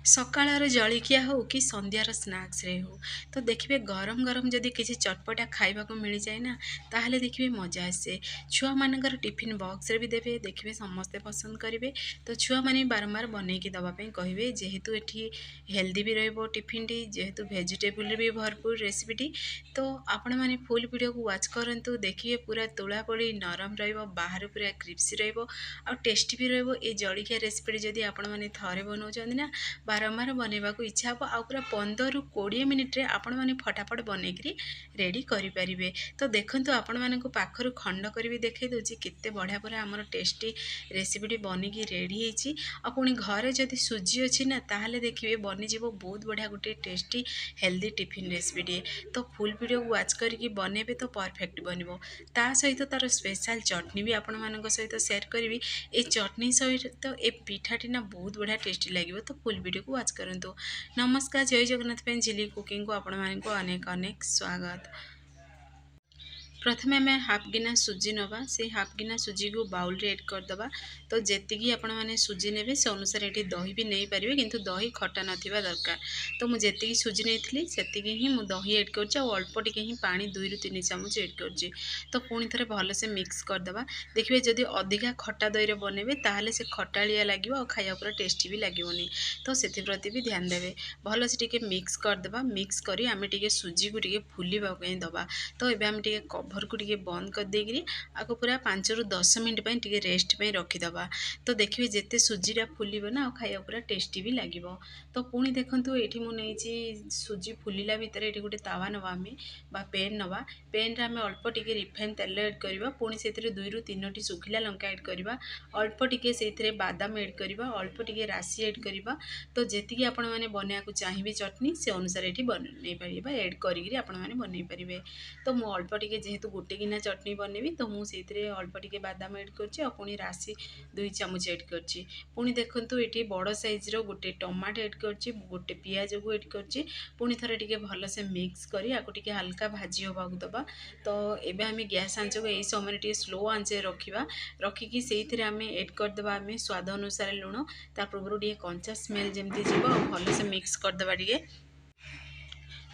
ସକାଳର ଜଳଖିଆ ହଉ କି ସନ୍ଧ୍ୟାର ସ୍ନାକ୍ସରେ ହଉ ତ ଦେଖିବେ ଗରମ ଗରମ ଯଦି କିଛି ଚଟପଟା ଖାଇବାକୁ ମିଳିଯାଏ ନା ତାହେଲେ ଦେଖିବେ ମଜା ଆସେ। ଛୁଆମାନଙ୍କର ଟିଫିନ୍ ବକ୍ସରେ ବି ଦେବେ, ଦେଖିବେ ସମସ୍ତେ ପସନ୍ଦ କରିବେ। ତ ଛୁଆମାନେ ବାରମ୍ବାର ବନେଇକି ଦେବା ପାଇଁ କହିବେ, ଯେହେତୁ ଏଠି ହେଲ୍ଦି ବି ରହିବ ଟିଫିନ୍ଟି, ଯେହେତୁ ଭେଜିଟେବୁଲରେ ବି ଭରପୁର ରେସିପିଟି। ତ ଆପଣମାନେ ଫୁଲ୍ ଭିଡ଼ିଓକୁ ୱାଚ୍ କରନ୍ତୁ, ଦେଖିବେ ପୁରା ତୋଳାପୋଡ଼ି ନରମ ରହିବ, ବାହାରୁ ପୁରା କ୍ରିପ୍ସି ରହିବ ଆଉ ଟେଷ୍ଟି ବି ରହିବ। ଏ ଜଳଖିଆ ରେସିପିଟି ଯଦି ଆପଣମାନେ ଥରେ ବନାଉଛନ୍ତି ନା ବାରମ୍ବାର ବନେଇବାକୁ ଇଚ୍ଛା ହେବ ଆଉ ପୁରା 15ରୁ 20 ମିନିଟ୍ରେ ଆପଣମାନେ ଫଟାଫଟ ବନେଇକିରି ରେଡ଼ି କରିପାରିବେ। ତ ଦେଖନ୍ତୁ ଆପଣମାନଙ୍କୁ ପାଖରୁ ଖଣ୍ଡ କରିବି ଦେଖାଇ ଦେଉଛି କେତେ ବଢ଼ିଆ ପୁରା ଆମର ଟେଷ୍ଟି ରେସିପିଟି ବନିକି ରେଡ଼ି ହେଇଛି। ଆଉ ପୁଣି ଘରେ ଯଦି ସୁଜି ଅଛି ନା ତାହେଲେ ଦେଖିବେ ବନିଯିବ ବହୁତ ବଢ଼ିଆ ଗୋଟେ ଟେଷ୍ଟି ହେଲ୍ଦି ଟିଫିନ୍ ରେସିପିଟିଏ। ତ ଫୁଲ୍ ଭିଡ଼ିଓକୁ ୱାଚ୍ କରିକି ବନେଇବେ ତ ପରଫେକ୍ଟ ବନିବ। ତା ସହିତ ତାର ସ୍ପେଶାଲ୍ ଚଟନି ବି ଆପଣମାନଙ୍କ ସହିତ ସେୟାର କରିବି। ଏ ଚଟନି ସହିତ ଏ ପିଠାଟି ନା ବହୁତ ବଢ଼ିଆ ଟେଷ୍ଟି ଲାଗିବ। ତ ଫୁଲ୍ ଭିଡ଼ିଓକୁ ୱାଚ୍ କରନ୍ତୁ। ନମସ୍କାର, ଜୟ ଜଗନ୍ନାଥ ପାଇଁ ଝିଲି କୁକିଂକୁ ଆପଣମାନଙ୍କୁ ଅନେକ ଅନେକ ସ୍ୱାଗତ। प्रथमे आम हाफ गिना सुजी नवा से हाफ गिना सुजी को बाउल रे एड करदबा। तो जेतिकी आपण माने सुजी नेबे से अनुसार एठी दही भी नहीं पारिबे, किंतु दही खटा नथिबा दरकार। तो मु जेतिकी सुजी नेइथिली सेतिकी ही मु दही एड करछि और अल्प टिके ही पानी 2 रु 3 चामच एड करछि। तो पुणी थरे भल से मिक्स करदबा। देखिबे जदि अधिका खटा दही रे बनेबे ताहाले से खटालिया लागिबो और खाया पूरा टेस्टी भी लागिबोनी। तो सेति प्रति भी ध्यान देबे। भल से टिके मिक्स करदबा। मिक्स करी आमे टिके सुजी को टिके फुलिबा पई दबा। तो एबे आमे टिके कभर को टिके बंद कर देगिरी आको पूरा 5 रु 10 मिनिट पई टिके रेस्ट पई रखिदबा। तो देखिए जेते सुजीटा फुलिबो ना खाया पूरा टेस्टी भी लागिबो। तो पुणी देखंतु एठी मु नेइची सुजी फुलिला भितर एठी गोटे तावा नवा आमे बा पेन नवा। पेन रे आमे अल्प टिके रिफाइन तेल ऐड करबा। पुणी सेतिरे 2 रु 3 टी सुखिला लंका ऐड करबा। अल्प टिके सेतिरे बादाम ऐड करबा, अल्प टिके राशि ऐड करबा। तो जेतिकी आपण माने बनेया को चाहिबे चटनी से अनुसार एठी बनै परिबा ऐड करिगिरी आपण माने बनै परिबे। तो मु अल्प टिके जेहेतु गोटे गिना चटनी बनेबी तो मु सेतिरे अल्प टिके बादाम ऐड करछि और पुणी राशि 2 चामच ऐड करछि। पुणी देखंतु एठी बड़ साइज रो गोटे टमाटो ऐड करछि, गोटे पियाज को ऐड करछि। पुणी थरे टिके भल से मिक्स करी आको टिके हल्का भाजी होबाकू दबा। तो एबे आमे गैस आंच को एई समय टिके स्लो आंच रखिबा। रखिकी सेइथिरे आमे ऐड करदबा आमे स्वाद अनुसार लुण। ता पूर्व टिके कंचा स्मेल जेमती जीवो और भल से मिक्स करदबा टिके।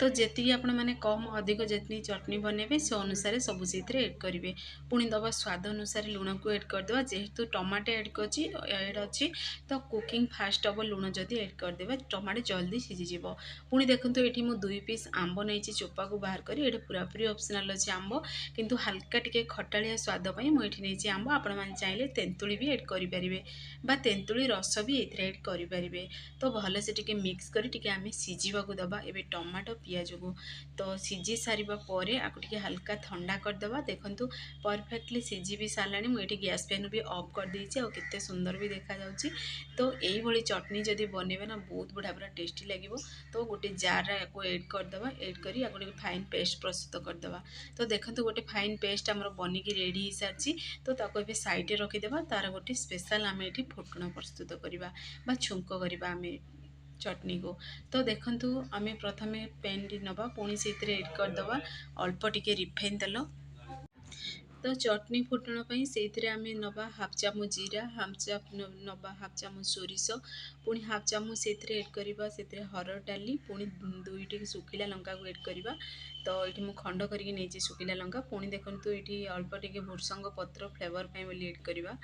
तो जेतिकी आपण माने कम अधिक जेतनी चटनी बनेबे से अनुसार सब सेतिरे ऐड करिवे। पुणी दबा स्वाद अनुसार लुण को ऐड करदबा। जेहेतु टमाटो ऐड करछि ऐड अछि तो कुकिंग फास्ट हबो। लुण जदि ऐड करदेबा टमाटो जल्दी सिझी जिवो। पुणी देखंतु एठी मु 2 पीस आंबो नेइछि चोपा को बाहर करी। एठी पूरा पूरी ऑप्शनल अछि आंबो, किंतु हल्का टिके खटालिया स्वाद पई मु एठी नेइछि आंबो। आपण माने चाहिले तेंतुली भी ऐड करि परिबे बा तेंतुली रस भी एथिरे ऐड करि परिबे। तो भले से टिके मिक्स करी टिके आमे सिझिबा को दबा। एबे टमाटो पियाज को तो सिझी सारिबा परे आको टिके हल्का ठंडा करदबा। देखंतु परफेक्टली सिझी भी साराणी। मु एठी गैस फैन भी ऑफ कर देइछि और केते सुंदर भी देखा जाउछि। तो एई भली चटनी जदि बनेबे ना बहुत बढ़िया पूरा टेस्टी लागिवो। तो गोटे जार रे को ऐड करदबा। ऐड करी आको टिके फाइन पेस्ट प्रस्तुत करदबा। तो देखंतु गोटे फाइन पेस्ट हमर बनिकी रेडी ही सारछि। तो ताको एबे साइड रे रखिदेबा। तार गोटे स्पेशल आमे एठी फुटण प्रस्तुत करिबा बा छुंको करिबा आमे चटनी को। तो देखंतु आमे प्रथमे पैन टी नबा, पुणी सेतिरे ऐड करदबा अल्प टिके रिफाइन तेल। तो चटनी फुटण पई सेतिरे आमे नबा हाफ चामच जीरा, नबा हाफ चामच सोरिष, पुणी हाफ चामच सेतिरे ऐड करबा सेतिरे हरड़ डाली, पुणी 2 टी सुखिला लंका को ऐड करबा। तो एठी मु खंड करिके नेइछि सुखिला लंका। पुणी देखंतु एठी अल्प टिके भुरसंग पत्र फ्लेवर पई बोली ऐड करबा।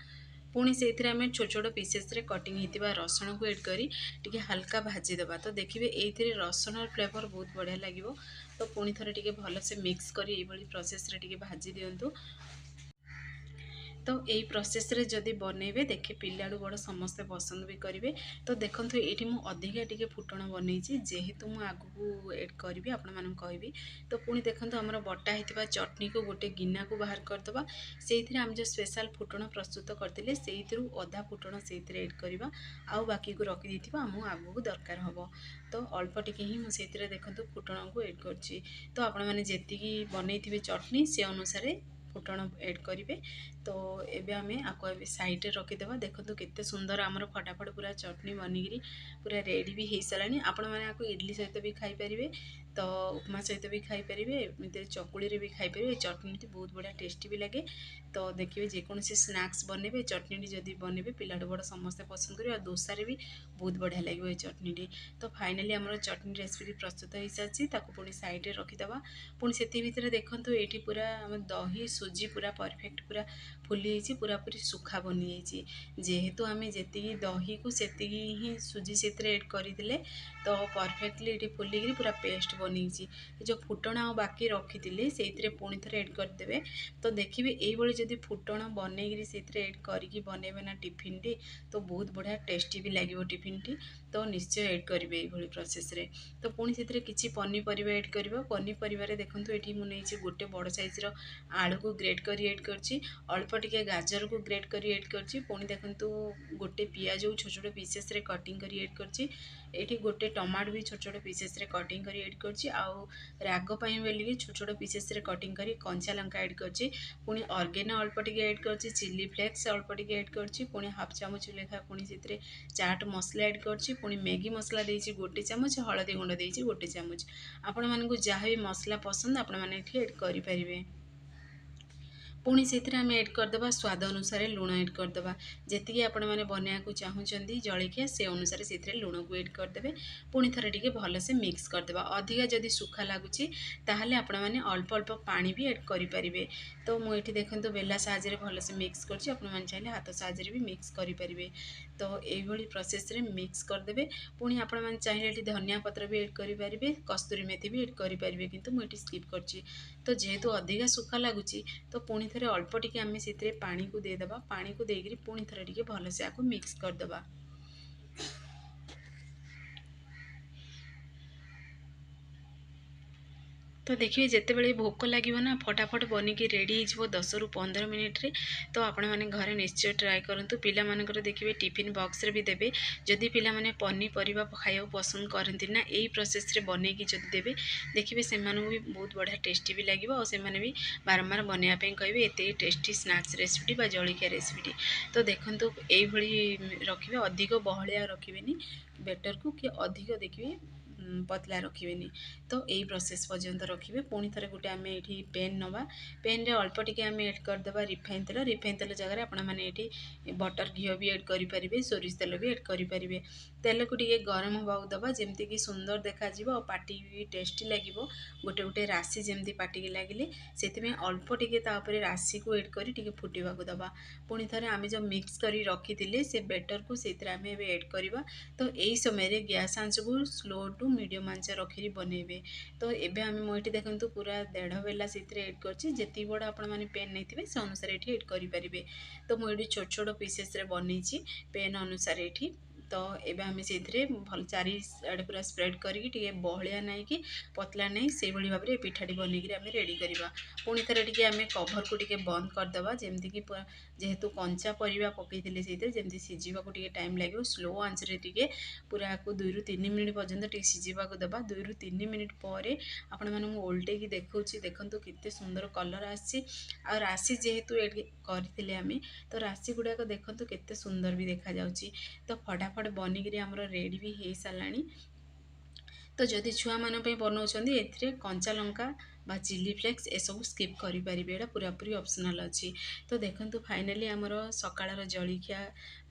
पुणी सेथिरे आमे छोट छोट पीसेस रे कटिंग हेतिबा रसुण को ऐड करी टिके हल्का भाजी दबा। तो देखिबे एइथिरे रसुण फ्लेवर बहुत बढ़िया लागिवो। तो पुणी थरे टिके भल से मिक्स करी एई भली प्रोसेस रे टिके भाजी दियंतु। तो यही प्रोसेस रे जदि बनेबे देखे पिलाडू बड़ समस्ते पसंद भी करेंगे। तो देखंतु एठी मु अधिका टिके फुटण बनैछि जेहेतु मु आगु ऐड करबी आपण मानन कहबी। तो पुणी देखंतु हमर बटा हेतिबा चटनी को गोटे गिना को बाहर करदबा। सेइथिरे हम जो स्पेशल फुटण प्रस्तुत करथिले सेइथिरु आधा फुटण सेइथिरे ऐड करबा। आउ बाकी को रखि देथिबा हमु आगु दरकार हबो। तो अल्प टिके ही मु सेइथिरे देखंतु फुटण को ऐड करछि। तो आपण माने जेतिकी बनैथिबे चटनी से अनुसार फुटण एड करेंगे। तो एबे आमे आपको ए साइड रे रखिदेवा। देखो केते सुंदर आमर फटाफट पूरा चटनी बनिकी पूरा रेडी भी हो सारानी। आपण मैंने आपको इडली सहित भी खाई पारे, तो उपमा सहित भी खाई पारे, एमती चकुली रे भी खाई पारे। चटनी बहुत बढ़िया टेस्टी भी लगे। तो देखिए जेकोसी स्नैक्स बनेबे चटनी जदि बनेबे पिलाटू बड़ समस्ते पसंद करेंगे। दोसारे भी बहुत बढ़िया लगे ये चटनी। तो फाइनाली आमर चटनी रेसिपी प्रस्तुत हो सारी, पुणी साइड रे रखिदेवा। पुणी से भितर देखो ये पूरा दही सुजी पूरा परफेक्ट पूरा फुली पूरा पूरी सुखा बनी जाइए। जेहेतु आम जी दही को से ही सुजी से एड करते, तो परफेक्टली ये फुलिकी पूरा पेस्ट बनी जो फुटण आ बाकी रखी थे से पुणी थे एड करदे। तो देखिए ये जदि फुटण बनईकि से एड करके बनइबे ना टिफिन टी, तो बहुत बढ़िया टेस्टी भी लगे टिफिन टी। तो निश्चय एड करेंगे ये प्रोसेस रे। तो पुणी से किसी पनीपरिया एड कर पनीपरिया देखो ये मुझे गोटे बड़ साइज आलू को ग्रेट कर एड कर अल्प टिके गाजर को ग्रेट कर एड कर पुणी देखो गोटे पियाज को छोट छोट पीसेस रे कटिंग कर एड कर गोटे टमाटो भी छोट छोट पीसेस रे कटिंग कर एड कर राग बोलिए छोट छोट पीसेस रे कटिंग कर कंचा लंका एड कर पुणी ऑर्गेनो अल्प टिके एड कर चिली फ्लेक्स अल्प टिके एड कर पुणी हाफ चामच लेखा पुणी से चाट मसला एड कर पुणी मैगी मसला देती गोटे चामच हलदी गुंड देती गोटे चामच। आपण मानक जहाँ भी मसला पसंद आपण मैंने एड करें। पुणी से आम एड करदे स्वाद अनुसार लुण एड करदे। जी आपण मैंने बनवाक चाहूँगी जलखिया से अनुसार से लुण को एड करदे। पुणी थे टे भलसे मिक्स करदे। अधिका जदि सुखा लगुच ताहले आपण मैंने अल्प अल्प पानी भी एड करें। तो मुझे देखो बेला साहाଯ୍य भलसे मिक्स कर चाहिए हाथ साहाଯ୍य भी मिक्स करें। तो यही प्रोसेस रे मिक्स करदे। पुणी आपण मैंने चाहिए धनिया पत्र भी एड करें, कस्तूरी मेथी भी एड करें, किंतु मुझे स्किप कर। तो जेहेतु अधिका सुखा लगुच तो पुणी थे अल्प टिके आम से पानी को देदेबा। पानी को देकर पुणी थे टे भलसे आपको मिक्स करदे। तो देखिए जितेबाला भोक लगे ना फटाफट बनिकी रेडी हो 10 ରୁ 15 मिनिट रे। तो आपण मैंने घरे निश्चय ट्राए करूँ। पिला मानकर देखिए टिफिन बॉक्स रे भी देबे। जदि पिला माने पनीपरिया खाइबा पसंद करती ना यही प्रोसेस रे बनईकी जदि देबे देखिए से भी बहुत बढ़िया टेस्टी भी लगे और से भी बारंबार बनवाई कहे एत टेस्टी स्नैक्स रेसिपी बा जलखिया रेसिपी। तो देखो यही रखिए अधिक बहलिया रखिए बेटर को कि अधिक देखिए पतला रखिए। तो यही प्रोसेस पर्यंत रखिए। पुणी थे गोटे आम ये पेन नवा पेन रे अल्प टिके आम एड करदे रिफाइन तेल जगह आपण मैंने ये बटर घी भी एड करेंगे, सोरिष तेल भी एड करेंगे। तेल को टे गरम हवा दबा जमती कि सुंदर देखा पार्टी भी टेस्टी लगे। गोटे गोटे राशि जमती पार्टी की लगे से अल्प टिके राशि को एड कर फुटवा दबा। पुणी थे आम जो मिक्स कर रखी थे से बेटर को से एड करवा। तो यही समय गैस आंच को स्लो टू मीडियम आंच रखी बनइबे। तो एबे आम मुझे देखो पूरा 1.5 बेला से एड कर बड़ आपण मैंने पेन नहीं से अनुसार ये एड करेंगे। तो मुझे छोट छोट पीसेस रे बनी पेन अनुसार ये। तो एबे आम से भल चारिआडे पूरा स्प्रेड करके बहलिया नहीं कि पतला नहीं से भाव में पिठाटी बनिकी आम रेडी करवा। पुणी थे टे आम कभर को टे बंद करदे जमीक जेहेतु कंचा परिवा पकई से जमी सीझा को टाइम लगे स्लो आंच रे टे पूरा को 2 ରୁ 3 मिनिट पर्यंत टे सीझा देवा। 2 ରୁ 3 मिनिट पर आपण मैंने ओल्टे देखा देखो केते सुंदर कलर आसी राशि जेहेतु करते आम तो राशि गुड़ाक देखो केते सुंदर भी देखा जाउची। तो फटाफट बनिकी आमर रेडी भी हो साराणी। तो जदि छुआ मान बनाऊँ ए कंचा लंका बा चिली फ्लेक्स ए सब स्किप करेंगे, यहाँ पूरा पूरी ऑप्शनल अच्छी। तो देखो फाइनाली आमर सकाळर जलखिया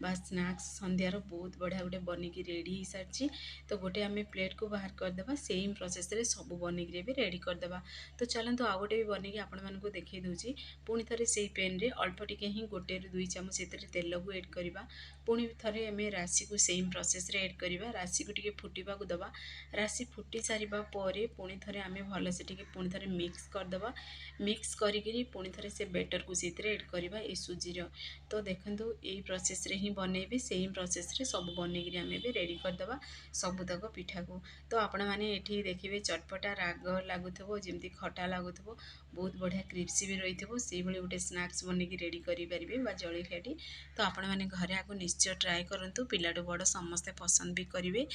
बा स्नैक्स संध्यार बहुत बढ़िया गोटे बनिकी रेडी हो सारी। तो गोटे आम प्लेट को बाहर करदे सेम प्रोसेस रे सब बनिकी भी रेडी करदे। तो चलते आउ गोटे भी बनिकी आपण मानक देखई दूसरी। पुणी थे से पेन रे अल्प टिके ही 1 ରୁ 2 ଚାମଚ से तेल को एड करवा। पुणी थे आम राशि को सेम प्रोसेस रे एड करवा। राशि को टे फुटवा दबा। राशि फुटी सारिबा परे पुणी थे आम भलसे टे पुणी थे मिक्स करदबा। मिक्स करी पुणी थे से बेटर को से एड करवा ए सुजीर। तो देखो यही प्रोसेस रे ही बनइबे सेम प्रोसेस रे सब बनईकी आम भी रेडी करदबा सबुतक पिठा को। तो आपण मैंने ये देखिए चटपटा राग लगुव जमी खटा लगुव बहुत बढ़िया क्रिप्सी भी रही से गोटे स्नैक्स बनईकी रेडी करेंगे बा जलखियाटी। तो आपण मैंने घरे आपको निश्चय ट्राए करूँ पिलाटू बड़ समस्ते पसंद भी करेंगे।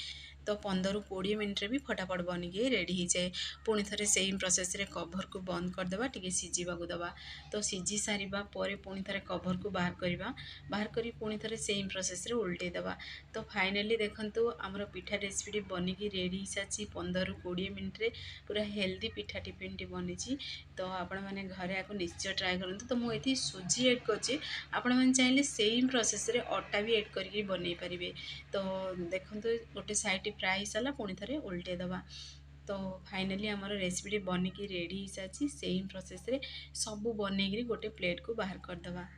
तो 15 ରୁ 20 मिनिट भी फटाफट बनिकी रेडी हो जाए। पुणी थे सेम प्रोसेस ରେ कवर को बंद करदेवा टिके सिझिबाकू दबा तो सिझी सारिबा परे पुणी थरे कवर को बाहर करवा बाहर करी पुणी थरे सेम प्रोसेस रे उल्टे दबा तो फाइनली देखंतु हमर पिठा रेसिपी बनिकी रेडी साची 15 ରୁ 20 मिनिट रे पूरा हेल्दी पिठा टिफिन टी बनिची तो आपण माने घरे आको निश्चय ट्राई करंतु तो मु एथि सुजी ऐड करछि आपण माने चाहिले सेम प्रोसेस रे अटा भी ऐड करके बनै परिबे तो देखंतु गोटे साइड फ्राई साला पुणी थरे उल्टे दबा तो फाइनली आमर रेसिपी बनिकी रेडी साची सेम प्रोसेस रे सब बनैकरी गोटे प्लेट को बाहर करदबा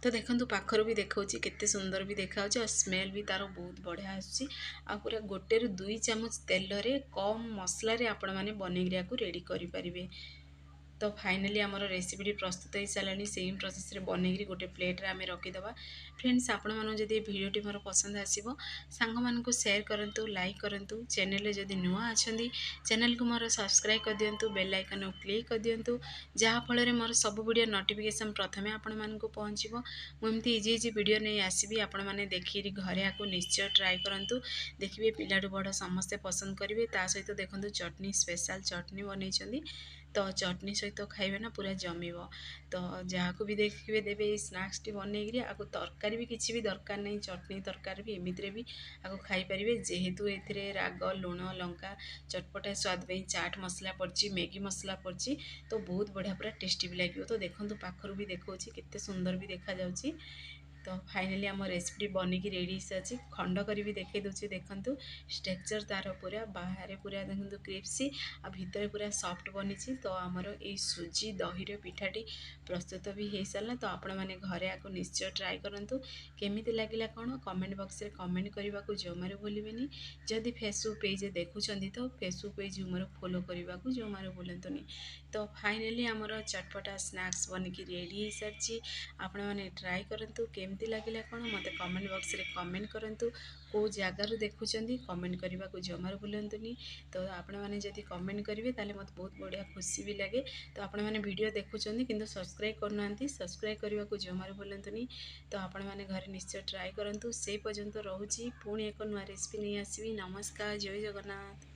तो देखंतु पाखर भी देखौछि केते सुंदर भी देखाउछि और स्मेल भी तार बहुत बढ़िया आछि आ पूरा गोटे रु 2 चम्मच तेल रे कम मसला रे आपण माने बनैकरिया को रेडी करि परिबे तो फाइनली आमर रेसिपी प्रस्तुत हो सारानी सेम प्रोसेस रे बनैकरी गोटे प्लेट रे आमे रखिदबा फ्रेंड्स आपण मानो जदि वीडियोटी मोर पसंद आसीबो सांग मानकु शेयर करंतु लाइक करंतु चैनल रे जदि नुआ अछंदी चैनल को मोर सब्सक्राइब कर दियंतु बेल आइकन क्लिक कर दियंतु जहा फल रे मोर सब वीडियो नोटिफिकेशन प्रथमे आपण मानकु पहुंचीबो मु एमती इजी इजी वीडियो नै आसीबी आपण माने देखिरी घरे आको निश्चय ट्राई करंतु देखिबे पिलाडू बड़ समस्ते पसंद करिवे ता सहित देखंतु चटनी स्पेशल चटनी बनैछंदी तो चटनी सहित खाइबे ना पूरा जमीबो तो जहाँ को भी देखिए देवे स्नैक्स टी बनैकरी आपको तरकारी भी किसी भी दरकार नहीं चटनी तरकारी भी एमितिरे भी आपको खाई परिबे जेहेतु एथिरे राग लुण लंका चटपटा स्वाद पे चाट मसला पड़ची मैगी मसला पड़ची तो बहुत बढ़िया पूरा टेस्टी भी लगे तो देखो पाखर भी देखौछि केते सुंदर भी देखा जाउछि तो फाइनली आम रेसिपी बनिकी रेडी अच्छी खंड करी भी देखे दूसरी देखंतु स्ट्रक्चर तार पूरा बाहर पूरा देखंतु क्रिप्सी आ भितर पूरा सॉफ्ट बनी तो आमर ए सुजी दही रे पिठाटी प्रस्तुत भी हो सारा तो आपण मैंने घरे आको निश्चय ट्राई करंतु केमिति लागिला कौन कमेंट बॉक्स रे कमेंट करने को जमार भूलिबेनी जदि फेसबुक पेज देखुंत तो फेसबुक पेज मोर फॉलो करने को जमार भूलतुनि तो फाइनली आमर चटपटा स्नैक्स बनिकी रेडी हो सारी आपण मैंने ट्राई करंतु केमती लगिला कौन मत कमेंट बॉक्स रे कमेंट करंतु को जगार देखुंत कमेंट करने को जमार भूलतुनि तो आपण मैंने जदि कमेंट करेंगे ताले मत बहुत बढ़िया खुशी भी लगे तो आपण मैंने वीडियो देखुंत किंतु सब्सक्राइब करना सब्सक्राइब करने को जमार भूलतुनि तो आपण मैंने घरे निश्चय ट्राई करंतु से पर्यंत रोची पुणी एक नुआ रेसिपी नहीं आसबि नमस्कार जय जगन्नाथ।